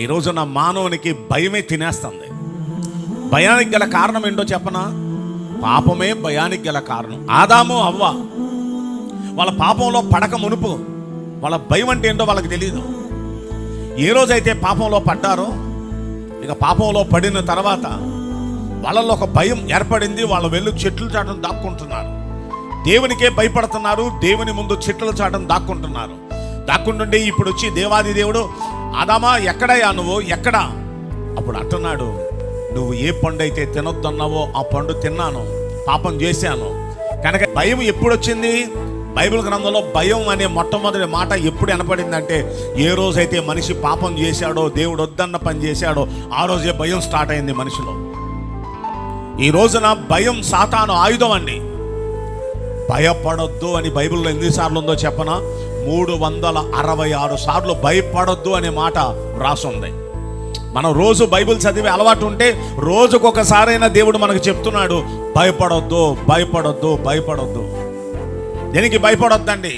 ఈ రోజున మానవునికి భయమే తినేస్తుంది. భయానికి గల కారణం ఏంటో చెప్పనా? పాపమే భయానికి గల కారణం. ఆదాము అవ్వ వాళ్ళ పాపంలో పడక మునుపు వాళ్ళ భయం అంటే ఏంటో వాళ్ళకి తెలియదు. ఏ రోజైతే పాపంలో పడ్డారో, ఇక పాపంలో పడిన తర్వాత వాళ్ళలో ఒక భయం ఏర్పడింది. వాళ్ళు వెళ్ళి చెట్లు చాటను దాక్కుంటున్నారు. దేవునికే భయపడుతున్నారు. దేవుని ముందు చెట్ల చాటను దాక్కుంటున్నారు. దాక్కుంటుంటే ఇప్పుడు వచ్చి దేవాది దేవుడు, ఆదామా ఎక్కడయ్యా నువ్వు, ఎక్కడా? అప్పుడు అంటున్నాడు, నువ్వు ఏ పండు అయితే తినొద్దన్నావో ఆ పండు తిన్నాను, పాపం చేశాను. కనుక భయం ఎప్పుడు వచ్చింది? బైబిల్ గ్రంథంలో భయం అనే మొట్టమొదటి మాట ఎప్పుడు వినపడిందంటే, ఏ రోజైతే మనిషి పాపం చేశాడో, దేవుడు వద్దన్న పని చేశాడో, ఆ రోజే భయం స్టార్ట్ అయింది మనిషిలో. ఈ రోజున భయం సాతాను ఆయుధం అండి. భయపడొద్దు అని బైబిల్లో ఎన్నిసార్లు ఉందో చెప్పనా? 366 సార్లు భయపడొద్దు అనే మాట రాసుంది. మనం రోజు బైబిల్ చదివే అలవాటు ఉంటే రోజుకొకసారైనా దేవుడు మనకు చెప్తున్నాడు, భయపడొద్దు, భయపడొద్దు, భయపడొద్దు. దేనికి భయపడొద్దండి?